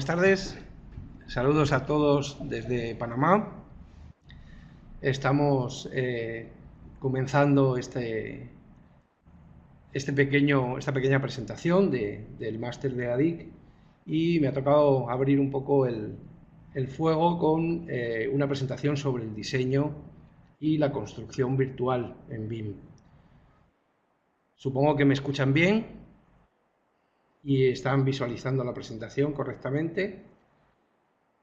buenas tardes. Saludos a todos desde Panamá. Estamos comenzando esta pequeña presentación del máster de ADIC y me ha tocado abrir un poco el fuego con una presentación sobre el diseño y la construcción virtual en BIM. Supongo que me escuchan bien y están visualizando la presentación correctamente.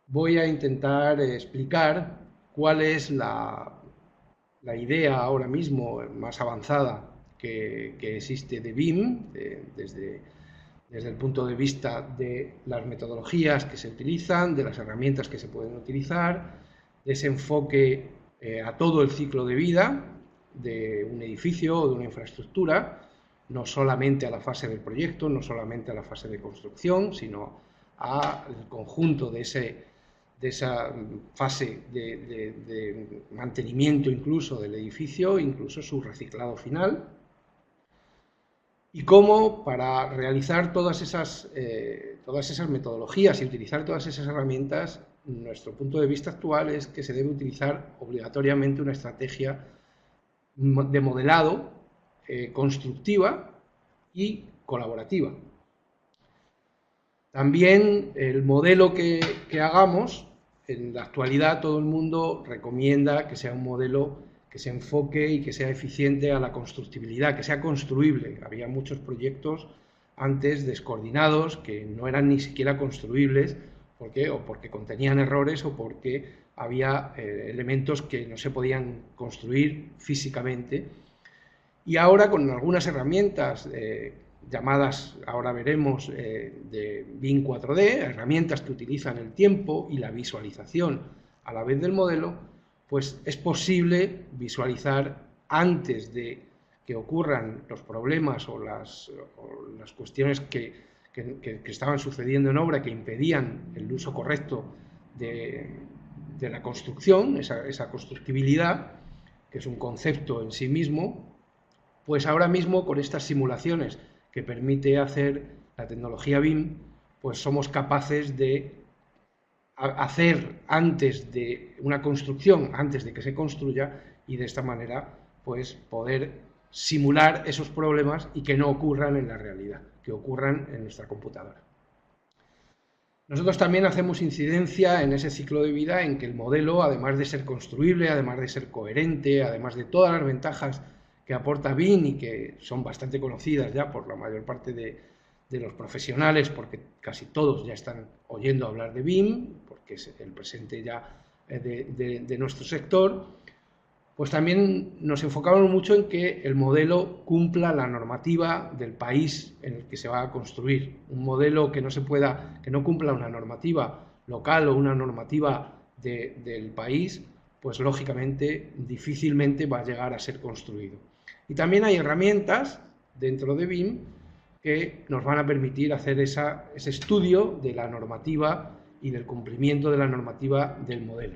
Voy a intentar explicar cuál es la idea ahora mismo más avanzada que existe de BIM, desde el punto de vista de las metodologías que se utilizan, de las herramientas que se pueden utilizar, de ese enfoque a todo el ciclo de vida de un edificio o de una infraestructura, no solamente a la fase del proyecto, no solamente a la fase de construcción, sino al conjunto de esa fase de mantenimiento incluso del edificio, incluso su reciclado final, y cómo para realizar todas esas metodologías y utilizar todas esas herramientas, nuestro punto de vista actual es que se debe utilizar obligatoriamente una estrategia de modelado constructiva y colaborativa. También el modelo que hagamos, en la actualidad todo el mundo recomienda que sea un modelo que se enfoque y que sea eficiente a la constructibilidad, que sea construible. Había muchos proyectos antes descoordinados que no eran ni siquiera construibles porque contenían errores o porque había elementos que no se podían construir físicamente. Y ahora con algunas herramientas llamadas, ahora veremos, de BIM 4D, herramientas que utilizan el tiempo y la visualización a la vez del modelo, pues es posible visualizar antes de que ocurran los problemas o las cuestiones que estaban sucediendo en obra que impedían el uso correcto de la construcción, esa constructibilidad, que es un concepto en sí mismo. Pues ahora mismo con estas simulaciones que permite hacer la tecnología BIM, pues somos capaces de hacer antes de una construcción, antes de que se construya, y de esta manera pues poder simular esos problemas y que no ocurran en la realidad, que ocurran en nuestra computadora. Nosotros también hacemos incidencia en ese ciclo de vida en que el modelo, además de ser construible, además de ser coherente, además de todas las ventajas que aporta BIM y que son bastante conocidas ya por la mayor parte de los profesionales, porque casi todos ya están oyendo hablar de BIM, porque es el presente ya de nuestro sector, pues también nos enfocamos mucho en que el modelo cumpla la normativa del país en el que se va a construir. Un modelo que no cumpla una normativa local o una normativa del país, pues lógicamente difícilmente va a llegar a ser construido. Y también hay herramientas dentro de BIM que nos van a permitir hacer ese estudio de la normativa y del cumplimiento de la normativa del modelo.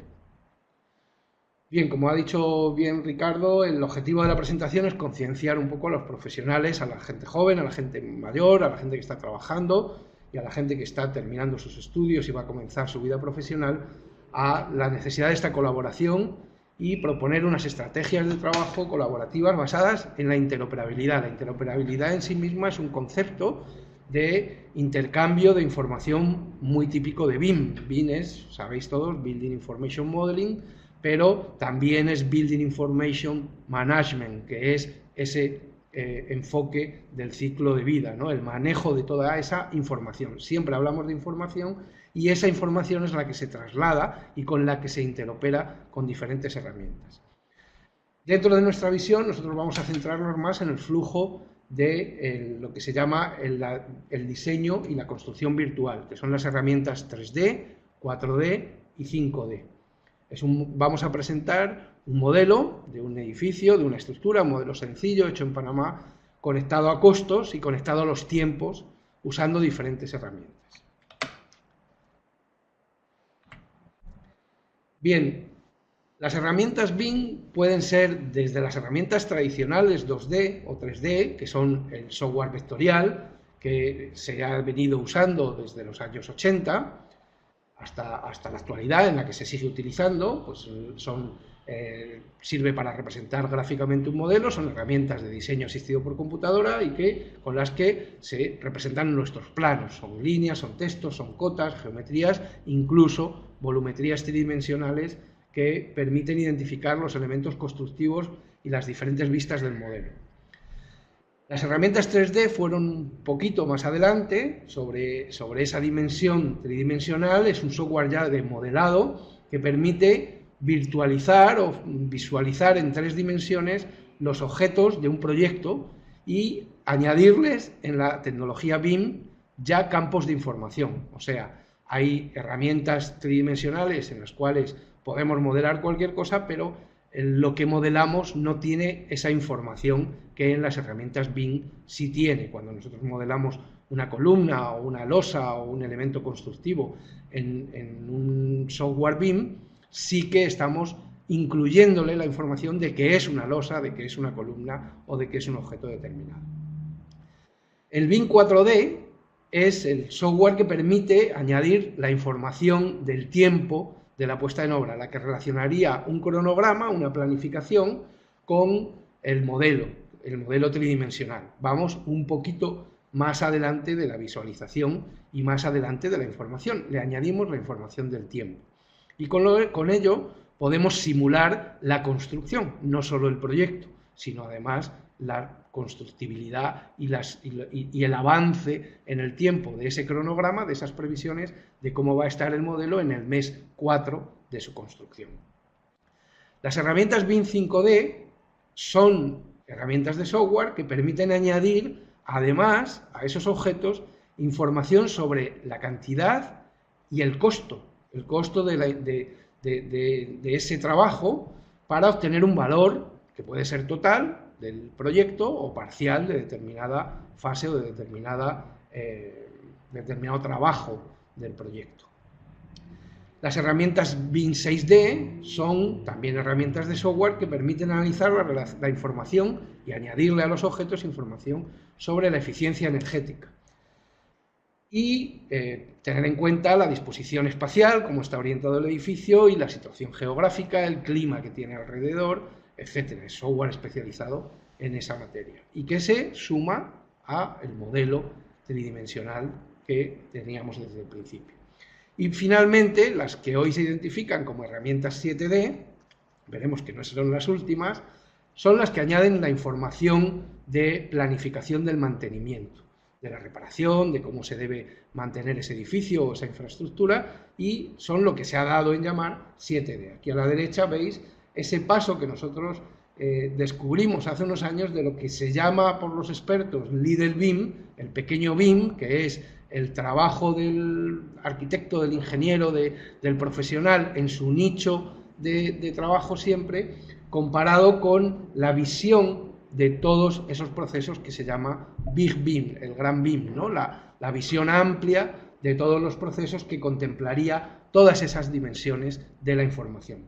Bien, como ha dicho bien Ricardo, el objetivo de la presentación es concienciar un poco a los profesionales, a la gente joven, a la gente mayor, a la gente que está trabajando y a la gente que está terminando sus estudios y va a comenzar su vida profesional, a la necesidad de esta colaboración y proponer unas estrategias de trabajo colaborativas basadas en la interoperabilidad. La interoperabilidad en sí misma es un concepto de intercambio de información muy típico de BIM. BIM es, sabéis todos, Building Information Modeling, pero también es Building Information Management, que es ese enfoque del ciclo de vida, ¿no? El manejo de toda esa información. Siempre hablamos de información y esa información es la que se traslada y con la que se interopera con diferentes herramientas. Dentro de nuestra visión, nosotros vamos a centrarnos más en el flujo de lo que se llama el diseño y la construcción virtual, que son las herramientas 3D, 4D y 5D. Vamos a presentar un modelo de un edificio, de una estructura, un modelo sencillo, hecho en Panamá, conectado a costos y conectado a los tiempos, usando diferentes herramientas. Bien, las herramientas BIM pueden ser desde las herramientas tradicionales 2D o 3D, que son el software vectorial, que se ha venido usando desde los años 80, hasta la actualidad en la que se sigue utilizando, pues sirve para representar gráficamente un modelo, son herramientas de diseño asistido por computadora y con las que se representan nuestros planos, son líneas, son textos, son cotas, geometrías, incluso volumetrías tridimensionales que permiten identificar los elementos constructivos y las diferentes vistas del modelo. Las herramientas 3D fueron un poquito más adelante sobre esa dimensión tridimensional. Es un software ya de modelado que permite virtualizar o visualizar en 3 dimensiones los objetos de un proyecto y añadirles en la tecnología BIM ya campos de información. O sea, hay herramientas tridimensionales en las cuales podemos modelar cualquier cosa, pero lo que modelamos no tiene esa información que en las herramientas BIM sí tiene. Cuando nosotros modelamos una columna o una losa o un elemento constructivo en un software BIM, sí que estamos incluyéndole la información de que es una losa, de que es una columna o de que es un objeto determinado. El BIM 4D es el software que permite añadir la información del tiempo de la puesta en obra, la que relacionaría un cronograma, una planificación, con el modelo tridimensional. Vamos un poquito más adelante de la visualización y más adelante de la información. Le añadimos la información del tiempo. Y con ello podemos simular la construcción, no solo el proyecto, sino además la constructibilidad y el avance en el tiempo de ese cronograma, de esas previsiones de cómo va a estar el modelo en el mes 4 de su construcción. Las herramientas BIM 5D son herramientas de software que permiten añadir, además, a esos objetos, información sobre la cantidad y el costo de ese trabajo para obtener un valor que puede ser total del proyecto o parcial de determinada fase o de determinado trabajo del proyecto. Las herramientas BIM 6D son también herramientas de software que permiten analizar la información y añadirle a los objetos información sobre la eficiencia energética y tener en cuenta la disposición espacial, cómo está orientado el edificio y la situación geográfica, el clima que tiene alrededor, etcétera. Es software especializado en esa materia y que se suma al modelo tridimensional que teníamos desde el principio. Y finalmente, las que hoy se identifican como herramientas 7D, veremos que no son las últimas, son las que añaden la información de planificación del mantenimiento, de la reparación, de cómo se debe mantener ese edificio o esa infraestructura, y son lo que se ha dado en llamar 7D. Aquí a la derecha veis ese paso que nosotros descubrimos hace unos años de lo que se llama por los expertos Little BIM, el pequeño BIM, que es el trabajo del arquitecto, del ingeniero, del profesional en su nicho de trabajo siempre, comparado con la visión de todos esos procesos que se llama Big BIM, el gran BIM, ¿no? La visión amplia de todos los procesos que contemplaría todas esas dimensiones de la información.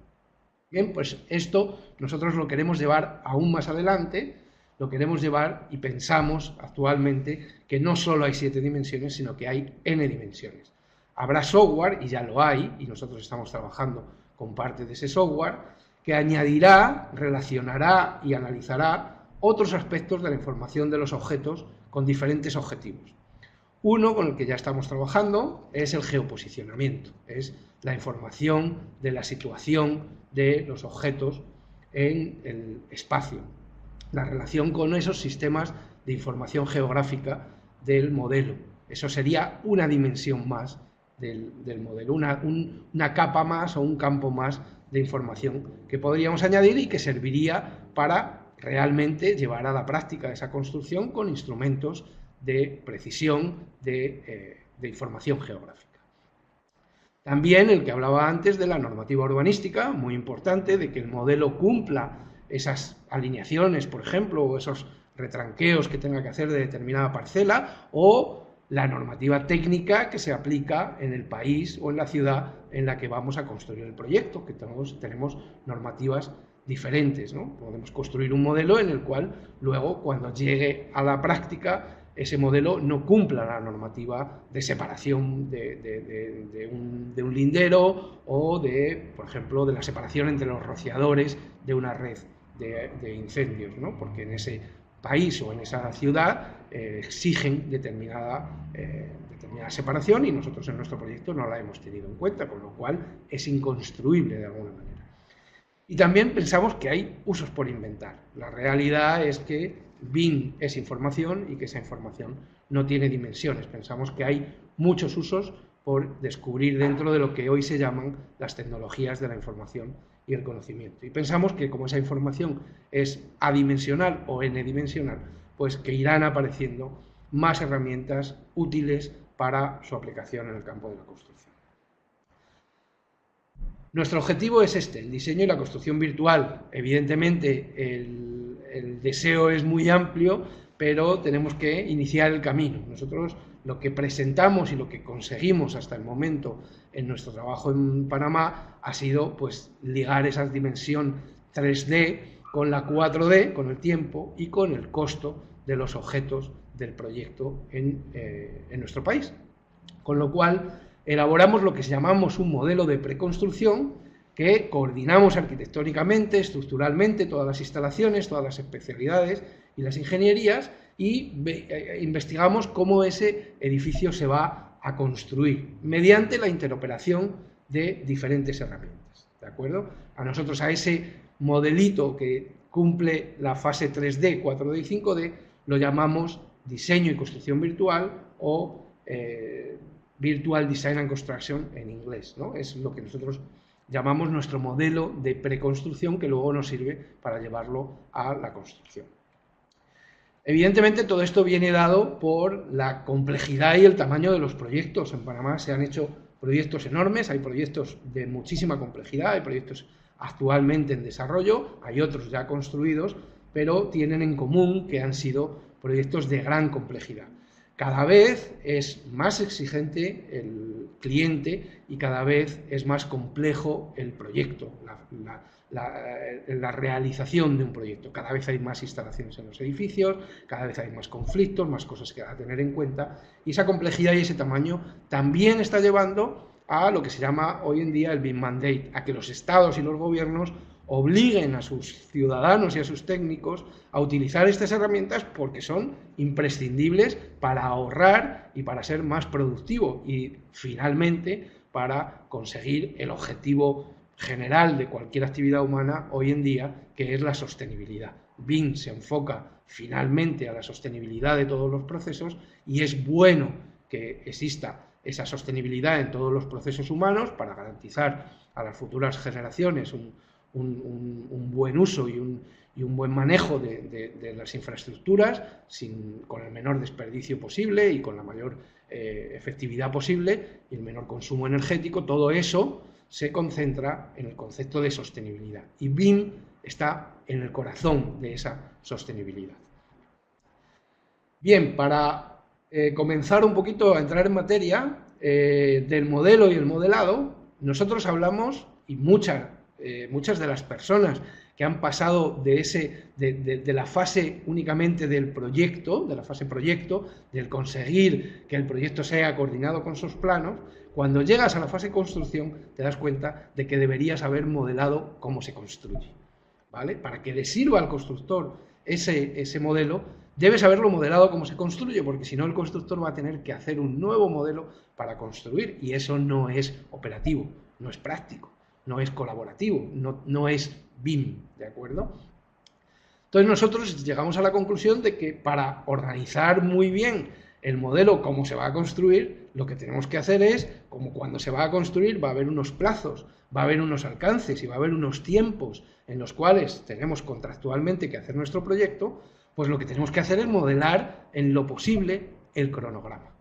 Bien, pues esto nosotros lo queremos llevar aún más adelante, lo queremos llevar y pensamos actualmente que no solo hay 7 dimensiones, sino que hay n dimensiones. Habrá software, y ya lo hay, y nosotros estamos trabajando con parte de ese software, que añadirá, relacionará y analizará otros aspectos de la información de los objetos con diferentes objetivos. Uno con el que ya estamos trabajando es el geoposicionamiento, es la información de la situación de los objetos en el espacio, la relación con esos sistemas de información geográfica del modelo. Eso sería una dimensión más del modelo, una capa más o un campo más de información que podríamos añadir y que serviría para realmente llevar a la práctica esa construcción con instrumentos de precisión de información geográfica. También el que hablaba antes de la normativa urbanística, muy importante, de que el modelo cumpla esas alineaciones, por ejemplo, o esos retranqueos que tenga que hacer de determinada parcela, o la normativa técnica que se aplica en el país o en la ciudad en la que vamos a construir el proyecto, que tenemos normativas diferentes, ¿no? Podemos construir un modelo en el cual luego, cuando llegue a la práctica, ese modelo no cumpla la normativa de separación de un lindero o por ejemplo, de la separación entre los rociadores de una red de incendios, ¿no? Porque en ese país o en esa ciudad exigen determinada separación y nosotros en nuestro proyecto no la hemos tenido en cuenta, con lo cual es inconstruible de alguna manera. Y también pensamos que hay usos por inventar. La realidad es que BIM es información y que esa información no tiene dimensiones. Pensamos que hay muchos usos por descubrir dentro de lo que hoy se llaman las tecnologías de la información y el conocimiento. Y pensamos que como esa información es adimensional o n-dimensional, pues que irán apareciendo más herramientas útiles para su aplicación en el campo de la construcción. Nuestro objetivo es el diseño y la construcción virtual. Evidentemente, el deseo es muy amplio, pero tenemos que iniciar el camino. Nosotros lo que presentamos y lo que conseguimos hasta el momento en nuestro trabajo en Panamá ha sido pues, ligar esa dimensión 3D con la 4D, con el tiempo y con el costo de los objetos del proyecto en nuestro país. Con lo cual, elaboramos lo que llamamos un modelo de preconstrucción que coordinamos arquitectónicamente, estructuralmente, todas las instalaciones, todas las especialidades y las ingenierías y investigamos cómo ese edificio se va a construir mediante la interoperación de diferentes herramientas. ¿De acuerdo? A nosotros a ese modelito que cumple la fase 3D, 4D y 5D lo llamamos diseño y construcción virtual o Virtual Design and Construction en inglés, ¿no? Es lo que nosotros llamamos nuestro modelo de preconstrucción que luego nos sirve para llevarlo a la construcción. Evidentemente todo esto viene dado por la complejidad y el tamaño de los proyectos. En Panamá se han hecho proyectos enormes, hay proyectos de muchísima complejidad, hay proyectos actualmente en desarrollo, hay otros ya construidos, pero tienen en común que han sido proyectos de gran complejidad. Cada vez es más exigente el cliente y cada vez es más complejo el proyecto, la realización de un proyecto. Cada vez hay más instalaciones en los edificios, cada vez hay más conflictos, más cosas que tener en cuenta y esa complejidad y ese tamaño también está llevando a lo que se llama hoy en día el BIM Mandate, a que los estados y los gobiernos obliguen a sus ciudadanos y a sus técnicos a utilizar estas herramientas porque son imprescindibles para ahorrar y para ser más productivo y finalmente para conseguir el objetivo general de cualquier actividad humana hoy en día, que es la sostenibilidad. BIM se enfoca finalmente a la sostenibilidad de todos los procesos y es bueno que exista esa sostenibilidad en todos los procesos humanos para garantizar a las futuras generaciones un buen uso y un buen manejo de las infraestructuras con el menor desperdicio posible y con la mayor efectividad posible y el menor consumo energético. Todo eso se concentra en el concepto de sostenibilidad y BIM está en el corazón de esa sostenibilidad. Bien, para comenzar un poquito a entrar en materia del modelo y el modelado, nosotros hablamos, y muchas de las personas que han pasado de la fase únicamente del proyecto, de la fase proyecto, del conseguir que el proyecto sea coordinado con sus planos, cuando llegas a la fase construcción te das cuenta de que deberías haber modelado cómo se construye, ¿vale? Para que le sirva al constructor ese modelo, debes haberlo modelado cómo se construye, porque si no el constructor va a tener que hacer un nuevo modelo para construir y eso no es operativo, no es práctico, no es colaborativo, no es BIM, ¿de acuerdo? Entonces nosotros llegamos a la conclusión de que para organizar muy bien el modelo cómo se va a construir, lo que tenemos que hacer es, como cuando se va a construir va a haber unos plazos, va a haber unos alcances y va a haber unos tiempos en los cuales tenemos contractualmente que hacer nuestro proyecto, pues lo que tenemos que hacer es modelar en lo posible el cronograma,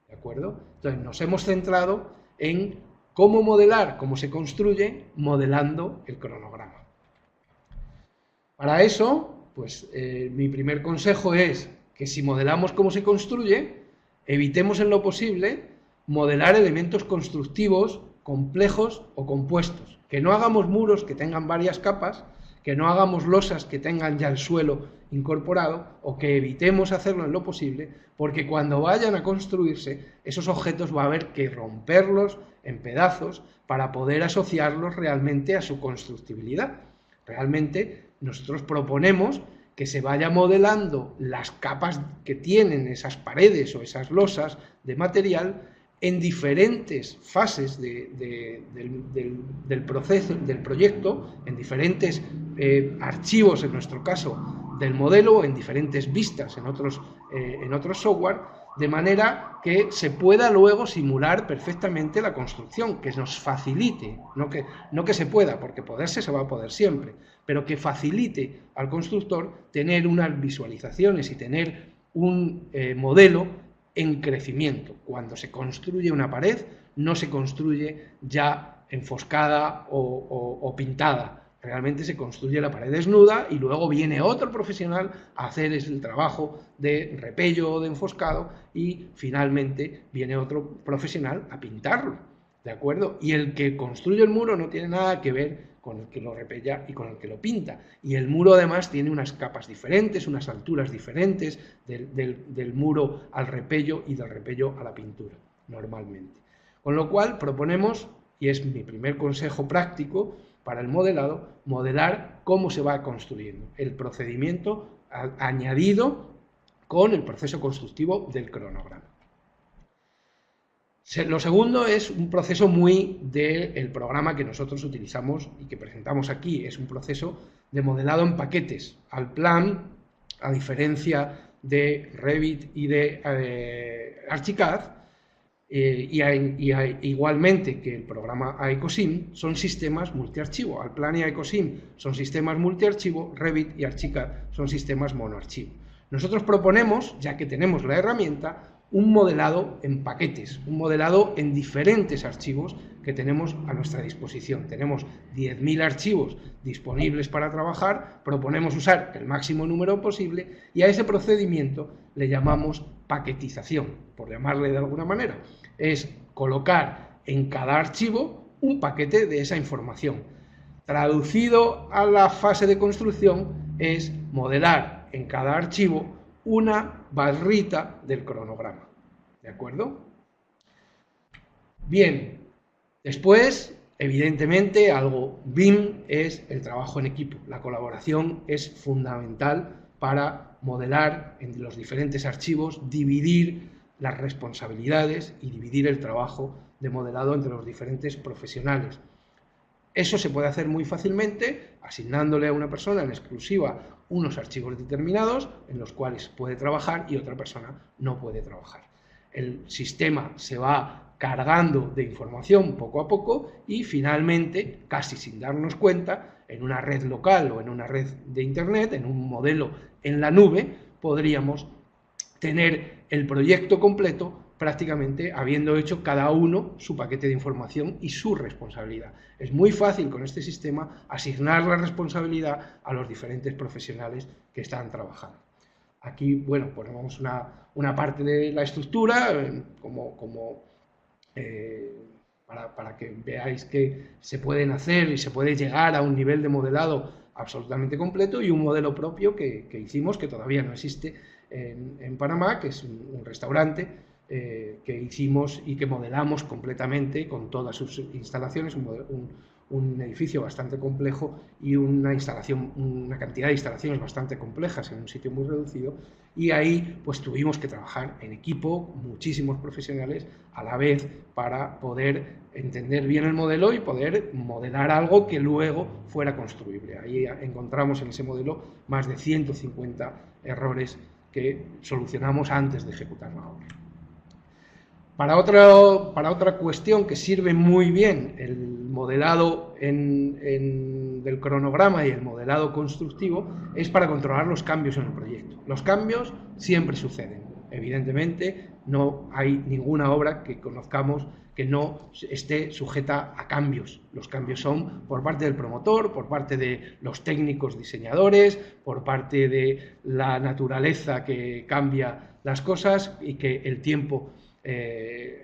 ¿de acuerdo? Entonces nos hemos centrado en cómo modelar, cómo se construye, modelando el cronograma. Para eso, pues mi primer consejo es que si modelamos cómo se construye, evitemos en lo posible modelar elementos constructivos complejos o compuestos. Que no hagamos muros que tengan varias capas, que no hagamos losas que tengan ya el suelo incorporado o que evitemos hacerlo en lo posible, porque cuando vayan a construirse, esos objetos va a haber que romperlos en pedazos para poder asociarlos realmente a su constructibilidad. Realmente nosotros proponemos que se vaya modelando las capas que tienen esas paredes o esas losas de material en diferentes fases del proceso, del proyecto, en diferentes archivos, en nuestro caso, del modelo, o en diferentes vistas en otros software, de manera que se pueda luego simular perfectamente la construcción, que nos facilite, no que se pueda, porque poderse se va a poder siempre, pero que facilite al constructor tener unas visualizaciones y tener un modelo en crecimiento. Cuando se construye una pared, no se construye ya enfoscada o pintada. Realmente se construye la pared desnuda y luego viene otro profesional a hacer el trabajo de repello o de enfoscado y finalmente viene otro profesional a pintarlo, ¿de acuerdo? Y el que construye el muro no tiene nada que ver con el que lo repella y con el que lo pinta. Y el muro además tiene unas capas diferentes, unas alturas diferentes del muro al repello y del repello a la pintura, normalmente. Con lo cual proponemos, y es mi primer consejo práctico para el modelado, modelar cómo se va construyendo, el procedimiento añadido con el proceso constructivo del cronograma. Lo segundo es un proceso muy del programa que nosotros utilizamos y que presentamos aquí. Es un proceso de modelado en paquetes. Al plan, a diferencia de Revit y de Archicad, igualmente que el programa AECOSIM, son sistemas multiarchivo. Alplan y AECOSIM son sistemas multiarchivo, Revit y Archicad son sistemas monoarchivo. Nosotros proponemos, ya que tenemos la herramienta, un modelado en paquetes, un modelado en diferentes archivos que tenemos a nuestra disposición. Tenemos 10.000 archivos disponibles para trabajar, proponemos usar el máximo número posible y a ese procedimiento le llamamos paquetización, por llamarle de alguna manera. Es colocar en cada archivo un paquete de esa información. Traducido a la fase de construcción es modelar en cada archivo una barrita del cronograma, ¿de acuerdo? Bien, después, evidentemente, algo BIM es el trabajo en equipo. La colaboración es fundamental para modelar en los diferentes archivos, dividir las responsabilidades y dividir el trabajo de modelado entre los diferentes profesionales. Eso se puede hacer muy fácilmente asignándole a una persona en exclusiva unos archivos determinados en los cuales puede trabajar y otra persona no puede trabajar. El sistema se va cargando de información poco a poco y finalmente, casi sin darnos cuenta, en una red local o en una red de internet, en un modelo en la nube, podríamos tener el proyecto completo prácticamente habiendo hecho cada uno su paquete de información y su responsabilidad. Es muy fácil con este sistema asignar la responsabilidad a los diferentes profesionales que están trabajando. Aquí, bueno, ponemos una parte de la estructura para que veáis que se pueden hacer y se puede llegar a un nivel de modelado absolutamente completo y un modelo propio que hicimos, que todavía no existe en Panamá, que es un restaurante que hicimos y que modelamos completamente con todas sus instalaciones, un edificio bastante complejo y una cantidad de instalaciones bastante complejas en un sitio muy reducido, y ahí pues tuvimos que trabajar en equipo, muchísimos profesionales a la vez, para poder entender bien el modelo y poder modelar algo que luego fuera construible. Ahí encontramos en ese modelo más de 150 errores que solucionamos antes de ejecutar la obra. Para otra cuestión que sirve muy bien el modelado del cronograma y el modelado constructivo es para controlar los cambios en el proyecto. Los cambios siempre suceden. Evidentemente, no hay ninguna obra que conozcamos que no esté sujeta a cambios. Los cambios son por parte del promotor, por parte de los técnicos diseñadores, por parte de la naturaleza que cambia las cosas y que el tiempo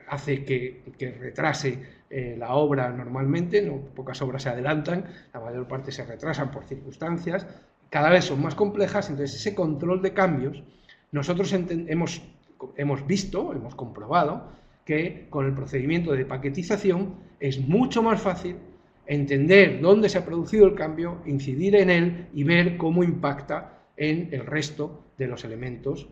hace que retrase la obra normalmente, no, pocas obras se adelantan, la mayor parte se retrasan por circunstancias, cada vez son más complejas. Entonces ese control de cambios, nosotros hemos visto, hemos comprobado, que con el procedimiento de paquetización es mucho más fácil entender dónde se ha producido el cambio, incidir en él y ver cómo impacta en el resto de los elementos,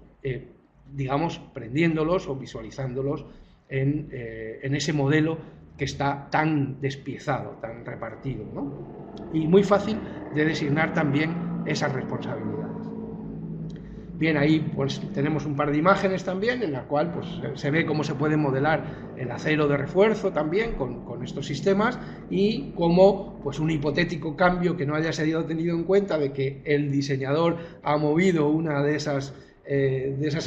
digamos, prendiéndolos o visualizándolos en ese modelo que está tan despiezado, tan repartido, ¿no? Y muy fácil de designar también esas responsabilidades. Bien, ahí pues tenemos un par de imágenes también en la cual pues se ve cómo se puede modelar el acero de refuerzo también con estos sistemas, y cómo pues un hipotético cambio que no haya sido tenido en cuenta, de que el diseñador ha movido una de esas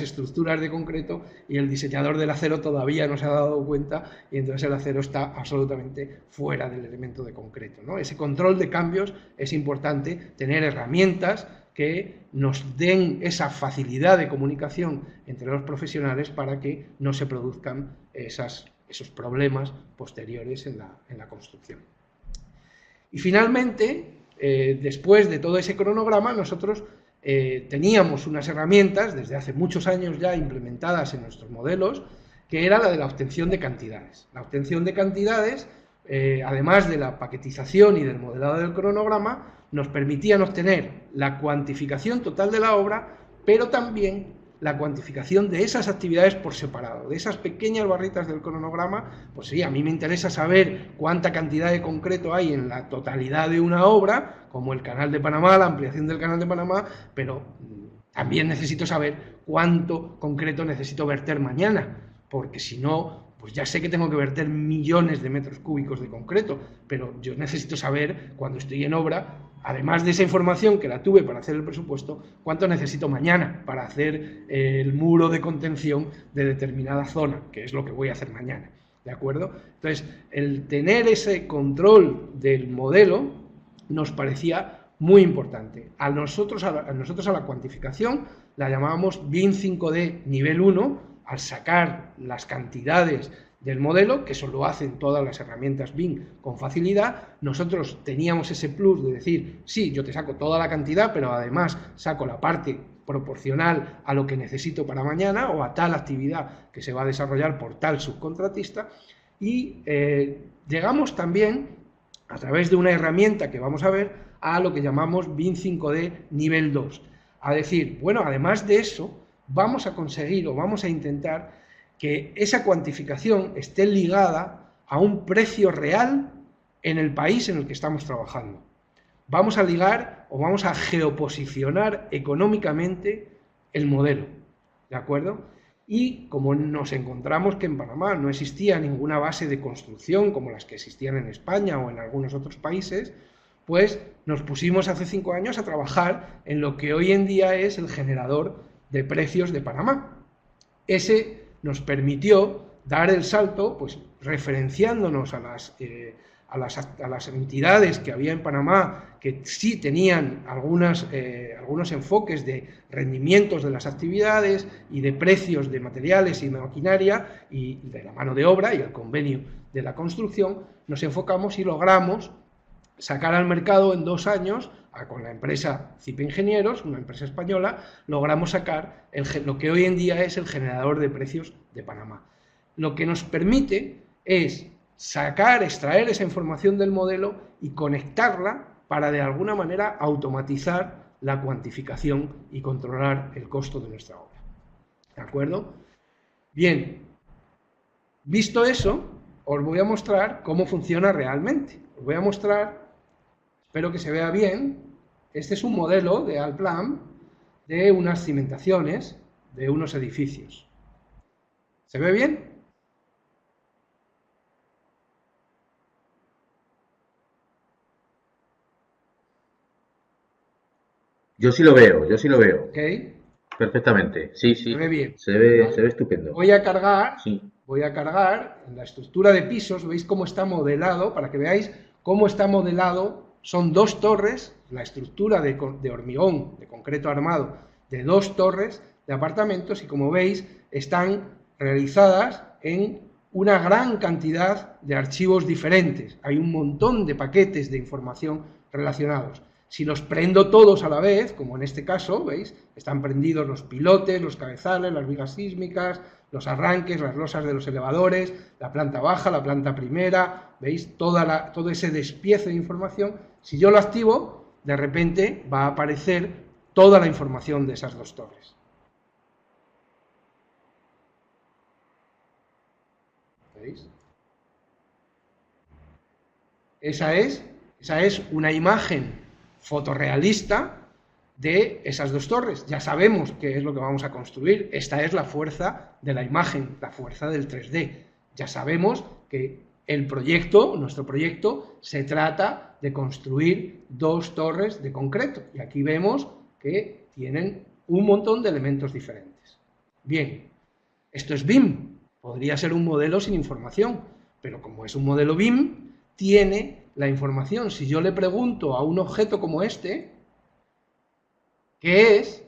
estructuras de concreto y el diseñador del acero todavía no se ha dado cuenta, y entonces el acero está absolutamente fuera del elemento de concreto, ¿no? Ese control de cambios es importante, tener herramientas que nos den esa facilidad de comunicación entre los profesionales para que no se produzcan esos problemas posteriores en la construcción. Y finalmente, después de todo ese cronograma, nosotros teníamos unas herramientas desde hace muchos años ya implementadas en nuestros modelos, que era la de la obtención de cantidades. La obtención de cantidades, además de la paquetización y del modelado del cronograma, nos permitían obtener la cuantificación total de la obra, pero también la cuantificación de esas actividades por separado, de esas pequeñas barritas del cronograma. Pues sí, a mí me interesa saber cuánta cantidad de concreto hay en la totalidad de una obra, como el Canal de Panamá, la ampliación del Canal de Panamá, pero también necesito saber cuánto concreto necesito verter mañana, porque si no, pues ya sé que tengo que verter millones de metros cúbicos de concreto, pero yo necesito saber, cuando estoy en obra, además de esa información que la tuve para hacer el presupuesto, cuánto necesito mañana para hacer el muro de contención de determinada zona, que es lo que voy a hacer mañana, ¿de acuerdo? Entonces, el tener ese control del modelo nos parecía muy importante. A nosotros a la cuantificación la llamábamos BIM 5D nivel 1, al sacar las cantidades del modelo, que eso lo hacen todas las herramientas BIM con facilidad. Nosotros teníamos ese plus de decir, sí, yo te saco toda la cantidad, pero además saco la parte proporcional a lo que necesito para mañana o a tal actividad que se va a desarrollar por tal subcontratista. Y llegamos también, a través de una herramienta que vamos a ver, a lo que llamamos BIM 5D nivel 2. A decir, bueno, además de eso, vamos a conseguir o vamos a intentar que esa cuantificación esté ligada a un precio real en el país en el que estamos trabajando. Vamos a ligar o vamos a geoposicionar económicamente el modelo, ¿de acuerdo? Y como nos encontramos que en Panamá no existía ninguna base de construcción como las que existían en España o en algunos otros países, pues nos pusimos hace 5 años a trabajar en lo que hoy en día es el generador de precios de Panamá. Ese nos permitió dar el salto, pues referenciándonos a las entidades que había en Panamá, que sí tenían algunos enfoques de rendimientos de las actividades y de precios de materiales y de maquinaria y de la mano de obra y el convenio de la construcción. Nos enfocamos y logramos sacar al mercado en 2 años, con la empresa CIPE Ingenieros, una empresa española, logramos sacar lo que hoy en día es el generador de precios de Panamá. Lo que nos permite es extraer esa información del modelo y conectarla para de alguna manera automatizar la cuantificación y controlar el costo de nuestra obra. ¿De acuerdo? Bien, visto eso, os voy a mostrar cómo funciona realmente. Os voy a mostrar, espero que se vea bien, este es un modelo de Allplan de unas cimentaciones de unos edificios. ¿Se ve bien? Yo sí lo veo, yo sí lo veo. ¿Ok? Perfectamente. Sí, sí. Se ve bien. Se ve estupendo. Voy a cargar Sí. en la estructura de pisos, veis cómo está modelado, para que veáis cómo está modelado. Son 2 torres, la estructura de hormigón, de concreto armado, de 2 torres de apartamentos, y como veis, están realizadas en una gran cantidad de archivos diferentes. Hay un montón de paquetes de información relacionados. Si los prendo todos a la vez, como en este caso, ¿veis? Están prendidos los pilotes, los cabezales, las vigas sísmicas, los arranques, las losas de los elevadores, la planta baja, la planta primera, ¿veis? Todo ese despiece de información. Si yo lo activo, de repente va a aparecer toda la información de esas dos torres. ¿Veis? Esa es una imagen fotorrealista de esas dos torres. Ya sabemos qué es lo que vamos a construir. Esta es la fuerza de la imagen, la fuerza del 3D. Ya sabemos que el proyecto, nuestro proyecto, se trata de construir dos torres de concreto. Y aquí vemos que tienen un montón de elementos diferentes. Bien, esto es BIM. Podría ser un modelo sin información, pero como es un modelo BIM, tiene la información. Si yo le pregunto a un objeto como este, ¿qué es?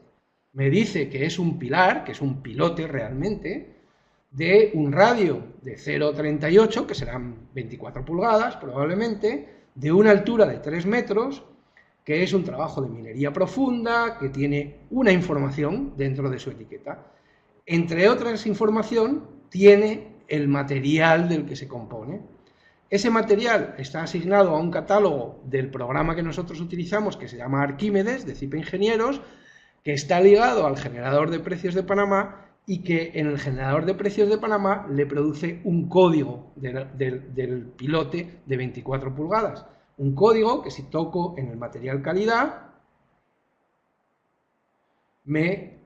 Me dice que es un pilar, que es un pilote realmente, de un radio de 0,38, que serán 24 pulgadas probablemente, de una altura de 3 metros, que es un trabajo de minería profunda, que tiene una información dentro de su etiqueta. Entre otras información, tiene el material del que se compone. Ese material está asignado a un catálogo del programa que nosotros utilizamos, que se llama Arquímedes, de CIPE Ingenieros, que está ligado al generador de precios de Panamá y que en el generador de precios de Panamá le produce un código del pilote de 24 pulgadas. Un código que si toco en el material calidad, me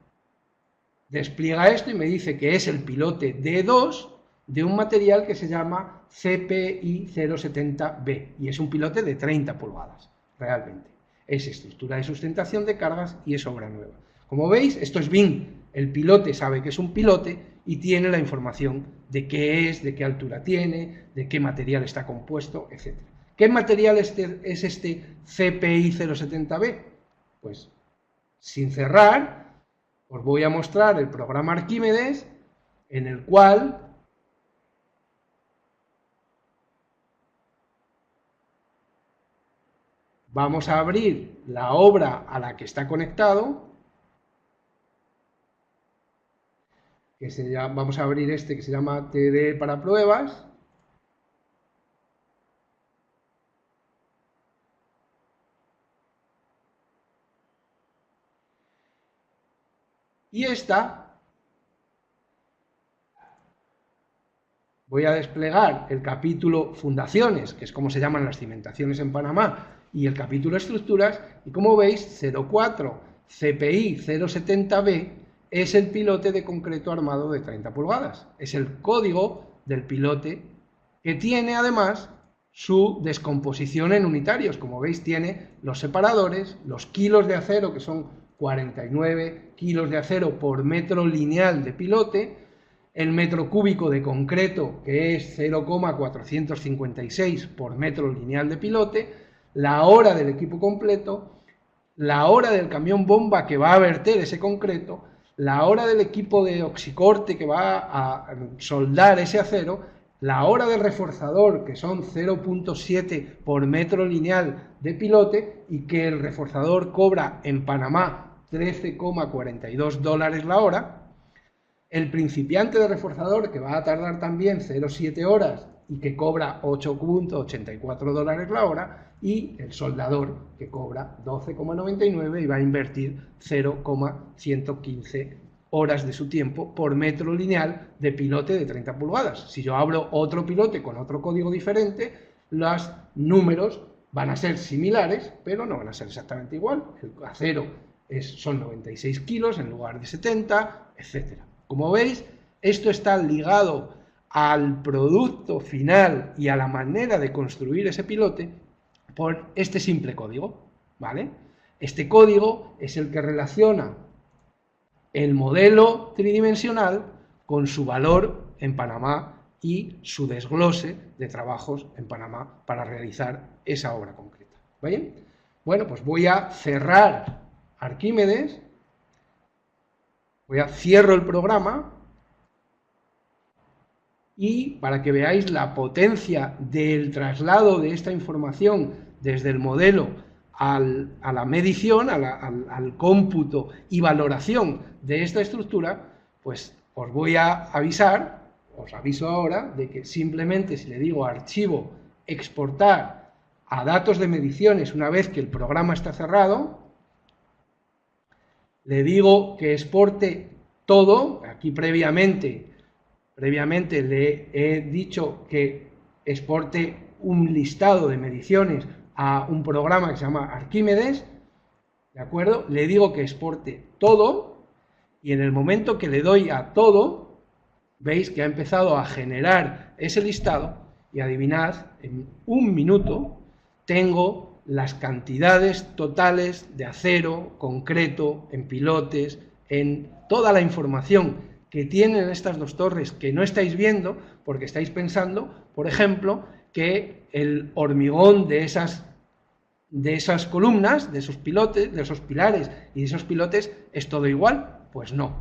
despliega esto y me dice que es el pilote D2 de un material que se llama CPI 070B y es un pilote de 30 pulgadas, realmente. Es estructura de sustentación de cargas y es obra nueva. Como veis, esto es BIM. El pilote sabe que es un pilote y tiene la información de qué es, de qué altura tiene, de qué material está compuesto, etc. ¿Qué material es este CPI 070B? Pues, sin cerrar, os voy a mostrar el programa Arquímedes, en el cual vamos a abrir la obra a la que está conectado, vamos a abrir este que se llama TD para pruebas, y voy a desplegar el capítulo Fundaciones, que es como se llaman las cimentaciones en Panamá, y el capítulo Estructuras, y como veis, 04 CPI 070B es el pilote de concreto armado de 30 pulgadas. Es el código del pilote que tiene además su descomposición en unitarios. Como veis, tiene los separadores, los kilos de acero, que son 49 kilos de acero por metro lineal de pilote, el metro cúbico de concreto, que es 0,456 por metro lineal de pilote, la hora del equipo completo, la hora del camión bomba que va a verter ese concreto, la hora del equipo de oxicorte que va a soldar ese acero, la hora del reforzador, que son 0,7 por metro lineal de pilote, y que el reforzador cobra en Panamá $13,42 la hora, el principiante de reforzador, que va a tardar también 0,7 horas y que cobra $8,84 la hora, y el soldador, que cobra 12,99 y va a invertir 0,115 horas de su tiempo por metro lineal de pilote de 30 pulgadas. Si yo abro otro pilote con otro código diferente, los números van a ser similares, pero no van a ser exactamente igual. El acero son 96 kilos en lugar de 70, etc. Como veis, esto está ligado al producto final y a la manera de construir ese pilote por este simple código, ¿vale? Este código es el que relaciona el modelo tridimensional con su valor en Panamá y su desglose de trabajos en Panamá para realizar esa obra concreta. ¿Bien? Bueno, pues voy a cerrar Arquímedes, cierro el programa y para que veáis la potencia del traslado de esta información desde el modelo a la medición, al cómputo y valoración de esta estructura, pues os voy a avisar, os aviso ahora, de que simplemente si le digo archivo, exportar a datos de mediciones una vez que el programa está cerrado, le digo que exporte todo, aquí previamente le he dicho que exporte un listado de mediciones a un programa que se llama Arquímedes, ¿de acuerdo? Le digo que exporte todo y en el momento que le doy a todo, veis que ha empezado a generar ese listado y adivinad, en un minuto tengo las cantidades totales de acero, concreto, en pilotes, en toda la información que tienen estas dos torres que no estáis viendo porque estáis pensando, por ejemplo, que el hormigón de esas columnas, de esos pilotes, de esos pilares y de esos pilotes es todo igual. Pues no.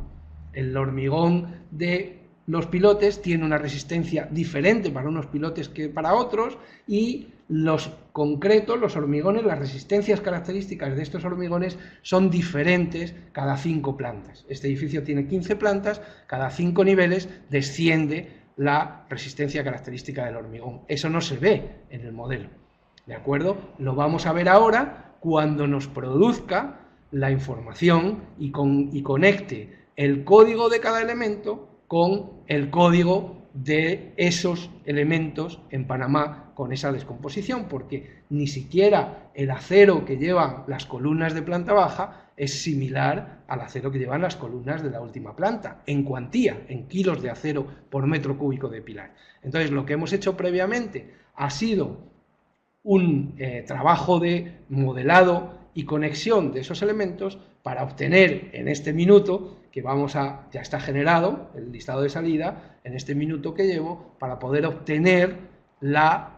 El hormigón de los pilotes tiene una resistencia diferente para unos pilotes que para otros y los concretos, los hormigones, las resistencias características de estos hormigones son diferentes cada 5 plantas. Este edificio tiene 15 plantas, cada 5 niveles desciende la resistencia característica del hormigón. Eso no se ve en el modelo, ¿de acuerdo? Lo vamos a ver ahora cuando nos produzca la información y conecte el código de cada elemento con el código de esos elementos en Panamá con esa descomposición, porque ni siquiera el acero que llevan las columnas de planta baja es similar al acero que llevan las columnas de la última planta, en cuantía, en kilos de acero por metro cúbico de pilar. Entonces, lo que hemos hecho previamente ha sido un trabajo de modelado y conexión de esos elementos para obtener en este minuto que ya está generado el listado de salida, en este minuto que llevo, para poder obtener la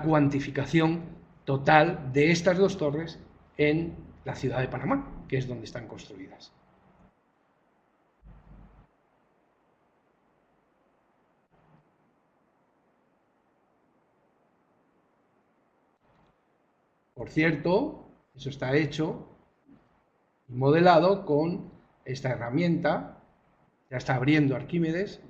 cuantificación total de estas dos torres en la ciudad de Panamá, que es donde están construidas. Por cierto, eso está hecho y modelado con esta herramienta, ya está abriendo Arquímedes,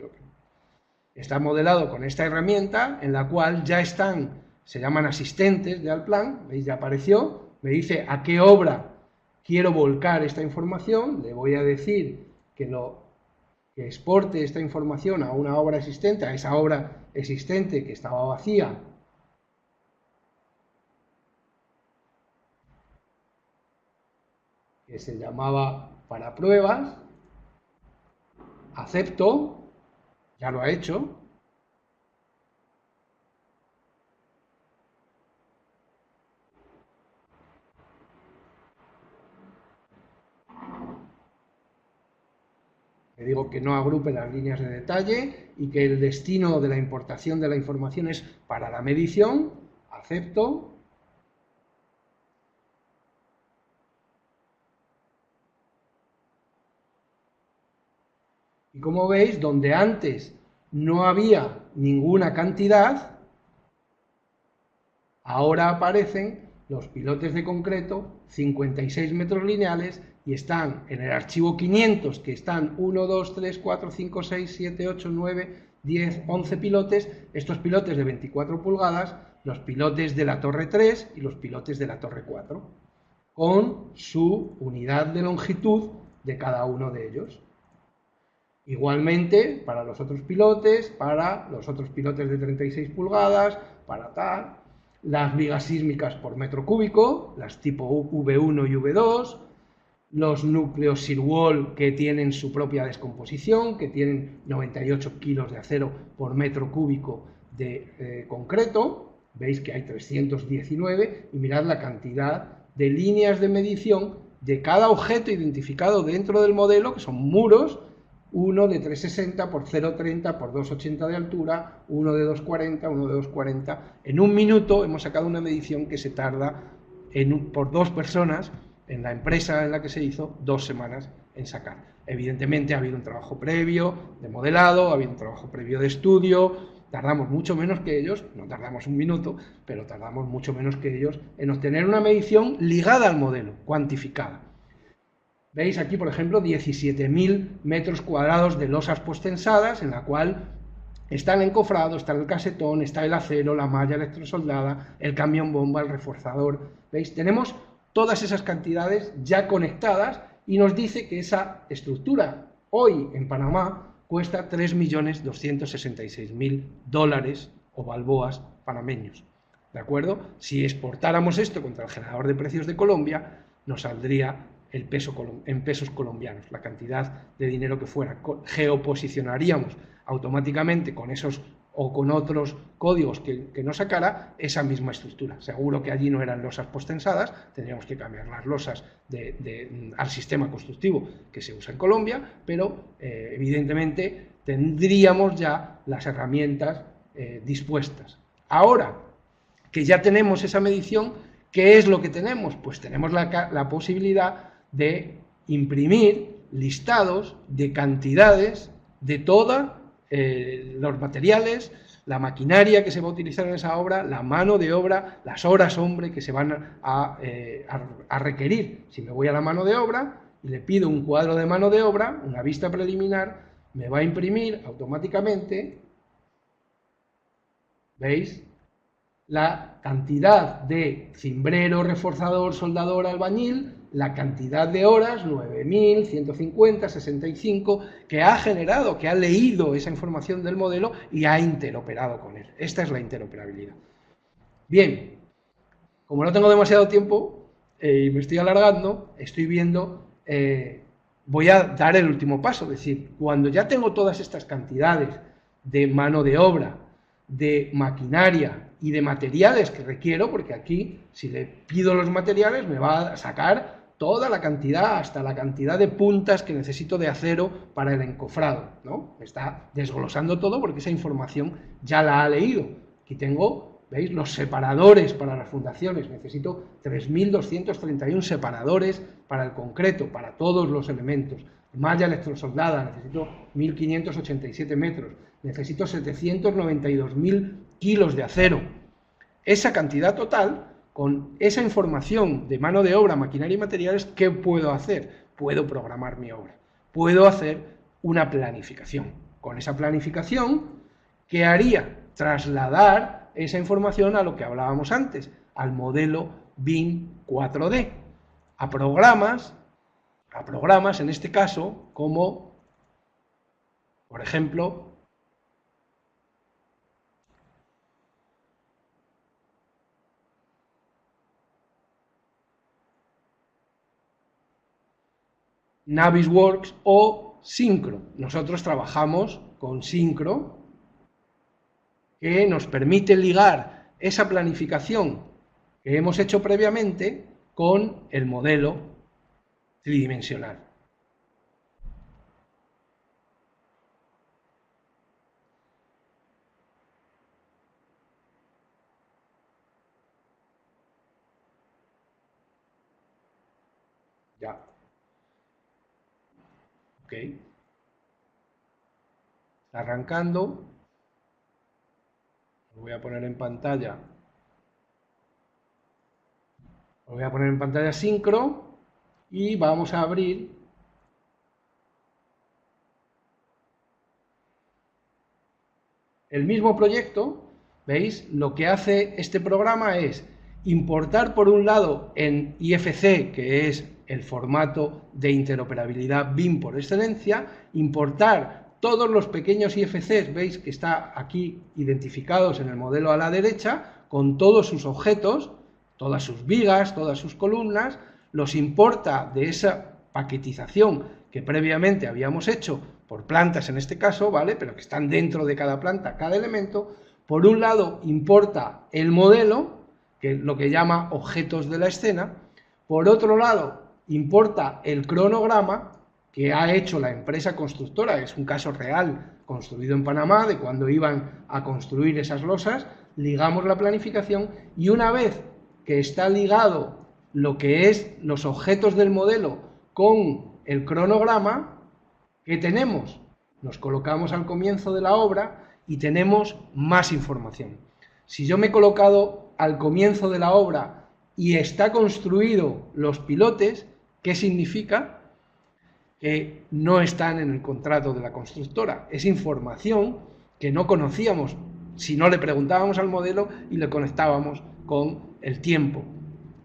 está modelado con esta herramienta en la cual ya están, se llaman asistentes de Allplan, veis, ya apareció, me dice a qué obra quiero volcar esta información, le voy a decir que exporte esta información a una obra existente, a esa obra existente que estaba vacía, que se llamaba para pruebas, acepto, ya lo ha hecho, le digo que no agrupe las líneas de detalle y que el destino de la importación de la información es para la medición, acepto. Y como veis, donde antes no había ninguna cantidad, ahora aparecen los pilotes de concreto, 56 metros lineales, y están en el archivo 500, que están 1, 2, 3, 4, 5, 6, 7, 8, 9, 10, 11 pilotes, estos pilotes de 24 pulgadas, los pilotes de la torre 3 y los pilotes de la torre 4, con su unidad de longitud de cada uno de ellos. Igualmente, para los otros pilotes de 36 pulgadas, para tal, las vigas sísmicas por metro cúbico, las tipo V1 y V2, los núcleos Sirwall que tienen su propia descomposición, que tienen 98 kilos de acero por metro cúbico de concreto, veis que hay 319, y mirad la cantidad de líneas de medición de cada objeto identificado dentro del modelo, que son muros, uno de 360 por 0,30 por 2,80 de altura, uno de 2,40, uno de 2,40. En un minuto hemos sacado una medición que se tarda por 2 personas, en la empresa en la que se hizo, 2 semanas en sacar. Evidentemente ha habido un trabajo previo de modelado, ha habido un trabajo previo de estudio, tardamos mucho menos que ellos, no tardamos un minuto, pero tardamos mucho menos que ellos en obtener una medición ligada al modelo, cuantificada. Veis aquí, por ejemplo, 17.000 metros cuadrados de losas postensadas, en la cual está el encofrado, está el casetón, está el acero, la malla electrosoldada, el camión bomba, el reforzador. ¿Veis? Tenemos todas esas cantidades ya conectadas y nos dice que esa estructura hoy en Panamá cuesta 3.266.000 dólares o balboas panameños. ¿De acuerdo? Si exportáramos esto contra el generador de precios de Colombia, nos saldría el peso en pesos colombianos, la cantidad de dinero que fuera. Geoposicionaríamos automáticamente con esos o con otros códigos que nos sacara esa misma estructura. Seguro que allí no eran losas postensadas, tendríamos que cambiar las losas al sistema constructivo que se usa en Colombia, pero evidentemente tendríamos ya las herramientas dispuestas. Ahora que ya tenemos esa medición, ¿qué es lo que tenemos? Pues tenemos la posibilidad de imprimir listados de cantidades de todos los materiales, la maquinaria que se va a utilizar en esa obra, la mano de obra, las horas hombre que se van a requerir. Si me voy a la mano de obra y le pido un cuadro de mano de obra, una vista preliminar, me va a imprimir automáticamente, ¿veis?, la cantidad de cimbrero, reforzador, soldador, albañil, la cantidad de horas, 9.150, 65, que ha generado, que ha leído esa información del modelo y ha interoperado con él. Esta es la interoperabilidad. Bien, como no tengo demasiado tiempo y me estoy alargando, estoy viendo, voy a dar el último paso, es decir, cuando ya tengo todas estas cantidades de mano de obra, de maquinaria y de materiales que requiero, porque aquí si le pido los materiales me va a sacar toda la cantidad, hasta la cantidad de puntas que necesito de acero para el encofrado, ¿no? Me está desglosando todo porque esa información ya la ha leído. Aquí tengo, ¿veis?, los separadores para las fundaciones. Necesito 3.231 separadores para el concreto, para todos los elementos. Malla electrosoldada, necesito 1.587 metros. Necesito 792.000 kilos de acero. Esa cantidad total, con esa información de mano de obra, maquinaria y materiales, ¿qué puedo hacer? Puedo programar mi obra. Puedo hacer una planificación. Con esa planificación, ¿qué haría? Trasladar esa información a lo que hablábamos antes, al modelo BIM 4D, a programas en este caso, como, por ejemplo, Navisworks o Syncro. Nosotros trabajamos con Syncro, que nos permite ligar esa planificación que hemos hecho previamente con el modelo tridimensional. Ya. Ok. Está arrancando. Lo voy a poner en pantalla. Lo voy a poner en pantalla Syncro y vamos a abrir el mismo proyecto. ¿Veis? Lo que hace este programa es importar, por un lado, en IFC, que es el formato de interoperabilidad BIM por excelencia, importar todos los pequeños IFCs, veis que está aquí identificados en el modelo a la derecha, con todos sus objetos, todas sus vigas, todas sus columnas, los importa de esa paquetización que previamente habíamos hecho por plantas en este caso, ¿vale?, pero que están dentro de cada planta, cada elemento. Por un lado importa el modelo, que es lo que llama objetos de la escena. Por otro lado importa el cronograma que ha hecho la empresa constructora, es un caso real construido en Panamá, de cuando iban a construir esas losas. Ligamos la planificación y una vez que está ligado lo que es los objetos del modelo con el cronograma que tenemos. Nos colocamos al comienzo de la obra y tenemos más información. Si yo me he colocado al comienzo de la obra y está construido los pilotes, ¿qué significa? Que no están en el contrato de la constructora. Es información que no conocíamos si no le preguntábamos al modelo y le conectábamos con el tiempo.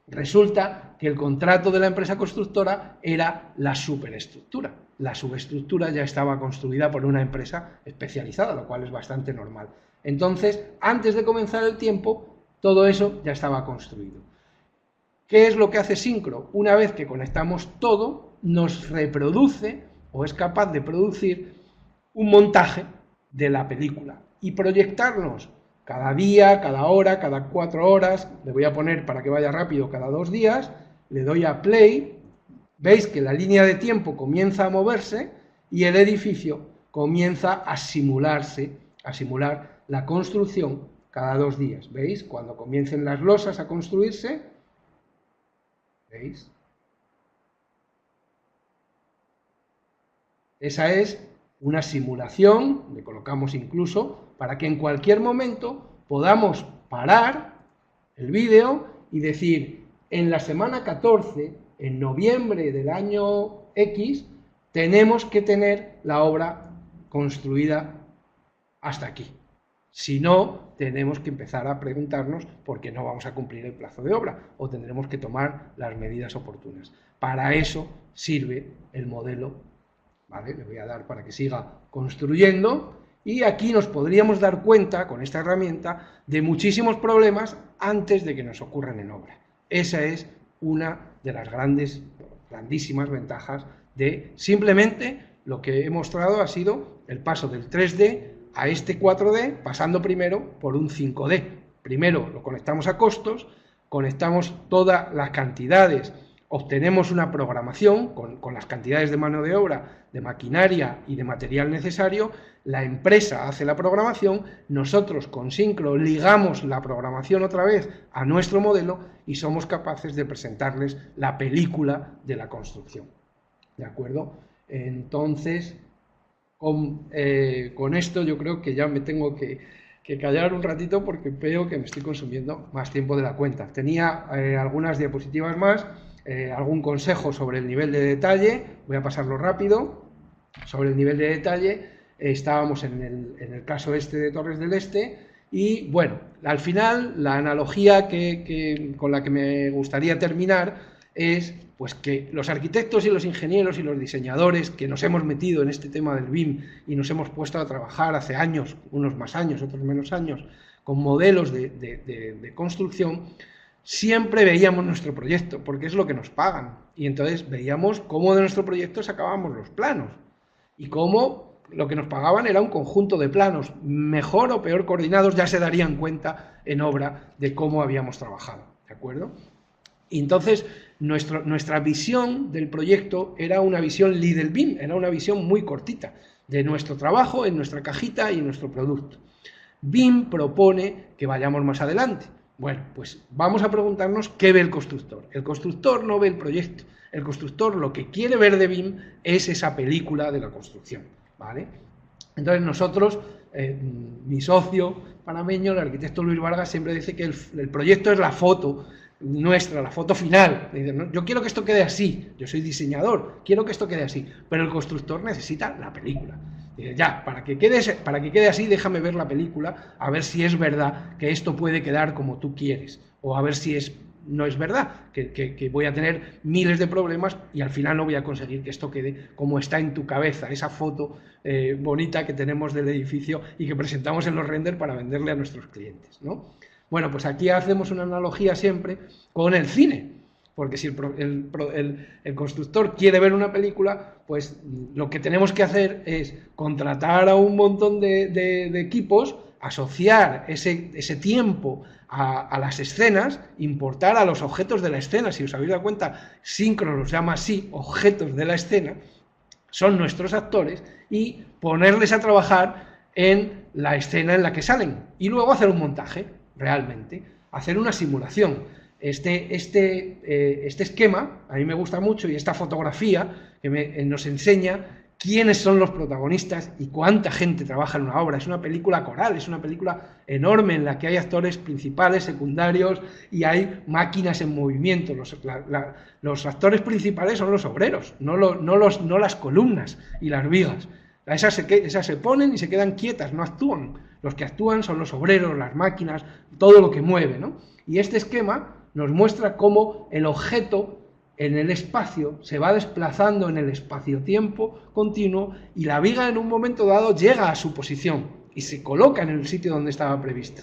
Resulta que el contrato de la empresa constructora era la superestructura. La subestructura ya estaba construida por una empresa especializada, lo cual es bastante normal. Entonces, antes de comenzar el tiempo, todo eso ya estaba construido. ¿Qué es lo que hace Syncro? Una vez que conectamos todo, nos reproduce o es capaz de producir un montaje de la película y proyectarnos cada día, cada hora, cada 4 horas, le voy a poner para que vaya rápido cada 2 días, le doy a play, veis que la línea de tiempo comienza a moverse y el edificio comienza a simularse, a simular la construcción cada 2 días. ¿Veis? Cuando comiencen las losas a construirse, ¿veis? Esa es una simulación, le colocamos incluso, para que en cualquier momento podamos parar el vídeo y decir, en la semana 14, en noviembre del año X, tenemos que tener la obra construida hasta aquí. Si no, tenemos que empezar a preguntarnos por qué no vamos a cumplir el plazo de obra o tendremos que tomar las medidas oportunas. Para eso sirve el modelo, ¿vale? Le voy a dar para que siga construyendo y aquí nos podríamos dar cuenta con esta herramienta de muchísimos problemas antes de que nos ocurran en obra. Esa es una de las grandísimas ventajas de simplemente lo que he mostrado ha sido el paso del 3D a este 4D, pasando primero por un 5D. Primero lo conectamos a costos, conectamos todas las cantidades, obtenemos una programación con las cantidades de mano de obra, de maquinaria y de material necesario, la empresa hace la programación, nosotros con Syncro ligamos la programación otra vez a nuestro modelo y somos capaces de presentarles la película de la construcción. ¿De acuerdo? Entonces, con esto yo creo que ya me tengo que callar un ratito porque veo que me estoy consumiendo más tiempo de la cuenta. Tenía algunas diapositivas más, algún consejo sobre el nivel de detalle, voy a pasarlo rápido. Sobre el nivel de detalle, estábamos en el caso este de Torres del Este y bueno, al final la analogía con la que me gustaría terminar es pues que los arquitectos y los ingenieros y los diseñadores que nos hemos metido en este tema del BIM y nos hemos puesto a trabajar hace años, unos más años, otros menos años, con modelos de construcción, siempre veíamos nuestro proyecto, porque es lo que nos pagan, y entonces veíamos cómo de nuestro proyecto sacábamos los planos, y cómo lo que nos pagaban era un conjunto de planos, mejor o peor coordinados, ya se darían cuenta en obra de cómo habíamos trabajado, ¿de acuerdo? Y entonces nuestra visión del proyecto era una visión Lidl BIM, era una visión muy cortita de nuestro trabajo en nuestra cajita y en nuestro producto. BIM propone que vayamos más adelante. Bueno, pues vamos a preguntarnos qué ve el constructor. El constructor no ve el proyecto. El constructor lo que quiere ver de BIM es esa película de la construcción, ¿vale? Entonces nosotros, mi socio panameño, el arquitecto Luis Vargas, siempre dice que el proyecto es la foto nuestra, la foto final. Dice, ¿no? Yo quiero que esto quede así, yo soy diseñador, quiero que esto quede así, pero el constructor necesita la película. Dice, ya, para que quede así, déjame ver la película, a ver si es verdad que esto puede quedar como tú quieres, o a ver si no es verdad, que voy a tener miles de problemas y al final no voy a conseguir que esto quede como está en tu cabeza, esa foto bonita que tenemos del edificio y que presentamos en los renders para venderle a nuestros clientes, ¿no? Bueno, pues aquí hacemos una analogía siempre con el cine, porque si el constructor quiere ver una película, pues lo que tenemos que hacer es contratar a un montón de equipos, asociar ese tiempo a las escenas, importar a los objetos de la escena. Si os habéis dado cuenta, Syncro los llama así, objetos de la escena, son nuestros actores, y ponerles a trabajar en la escena en la que salen, y luego hacer un montaje. Realmente, hacer una simulación. Este esquema a mí me gusta mucho, y esta fotografía que nos enseña quiénes son los protagonistas y cuánta gente trabaja en una obra. Es una película coral, es una película enorme en la que hay actores principales, secundarios y hay máquinas en movimiento. Los actores principales son los obreros, no las columnas y las vigas. Esas se ponen y se quedan quietas, no actúan. Los que actúan son los obreros, las máquinas, todo lo que mueve, ¿no? Y este esquema nos muestra cómo el objeto en el espacio se va desplazando en el espacio-tiempo continuo, y la viga en un momento dado llega a su posición y se coloca en el sitio donde estaba prevista,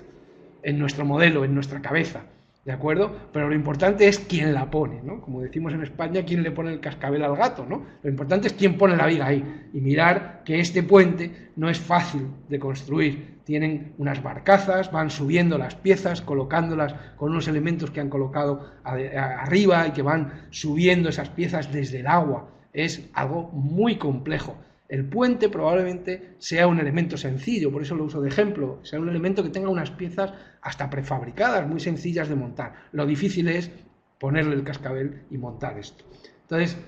en nuestro modelo, en nuestra cabeza, ¿de acuerdo? Pero lo importante es quién la pone, ¿no? Como decimos en España, quién le pone el cascabel al gato, ¿no? Lo importante es quién pone la viga ahí, y mirar que este puente no es fácil de construir. Tienen unas barcazas, van subiendo las piezas, colocándolas con unos elementos que han colocado arriba y que van subiendo esas piezas desde el agua. Es algo muy complejo. El puente probablemente sea un elemento sencillo, por eso lo uso de ejemplo, sea un elemento que tenga unas piezas hasta prefabricadas, muy sencillas de montar. Lo difícil es ponerle el cascabel y montar esto. Entonces,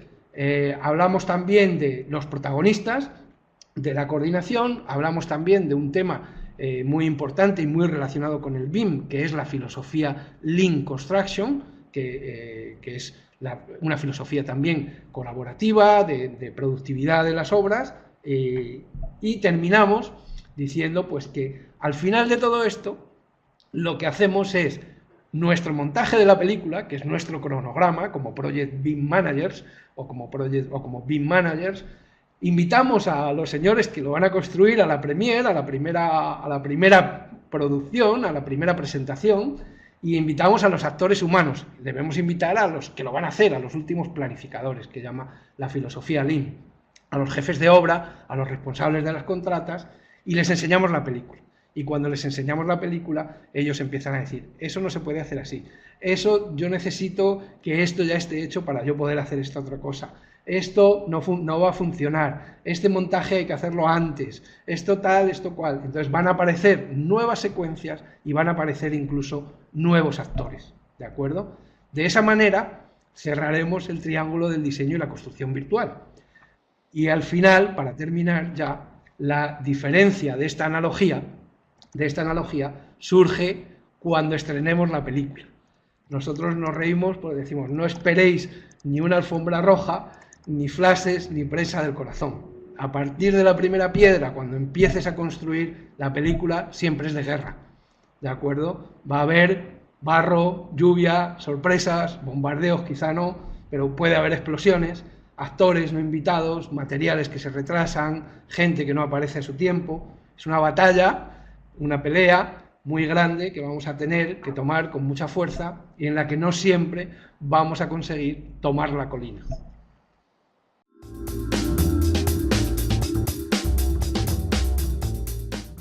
hablamos también de los protagonistas, de la coordinación, hablamos también de un tema muy importante y muy relacionado con el BIM, que es la filosofía Lean Construction, que es una filosofía también colaborativa, de productividad de las obras, y terminamos diciendo pues que al final de todo esto lo que hacemos es nuestro montaje de la película, que es nuestro cronograma como Project BIM Managers o como BIM Managers. Invitamos a los señores que lo van a construir a la premiere, a la primera producción, a la primera presentación, y invitamos a los actores humanos. Debemos invitar a los que lo van a hacer, a los últimos planificadores, que llama la filosofía Lean, a los jefes de obra, a los responsables de las contratas, y les enseñamos la película. Y cuando les enseñamos la película, ellos empiezan a decir, eso no se puede hacer así, eso yo necesito que esto ya esté hecho para yo poder hacer esta otra cosa. Esto no va a funcionar, este montaje hay que hacerlo antes, esto tal, esto cual. Entonces van a aparecer nuevas secuencias y van a aparecer incluso nuevos actores, ¿de acuerdo? De esa manera cerraremos el triángulo del diseño y la construcción virtual. Y al final, para terminar ya, la diferencia de esta analogía surge cuando estrenemos la película. Nosotros nos reímos porque decimos, no esperéis ni una alfombra roja, ni flashes, ni presa del corazón. A partir de la primera piedra, cuando empieces a construir la película, siempre es de guerra, ¿de acuerdo? Va a haber barro, lluvia, sorpresas, bombardeos quizá no, pero puede haber explosiones, actores no invitados, materiales que se retrasan, gente que no aparece a su tiempo. Es una batalla, una pelea muy grande que vamos a tener que tomar con mucha fuerza y en la que no siempre vamos a conseguir tomar la colina.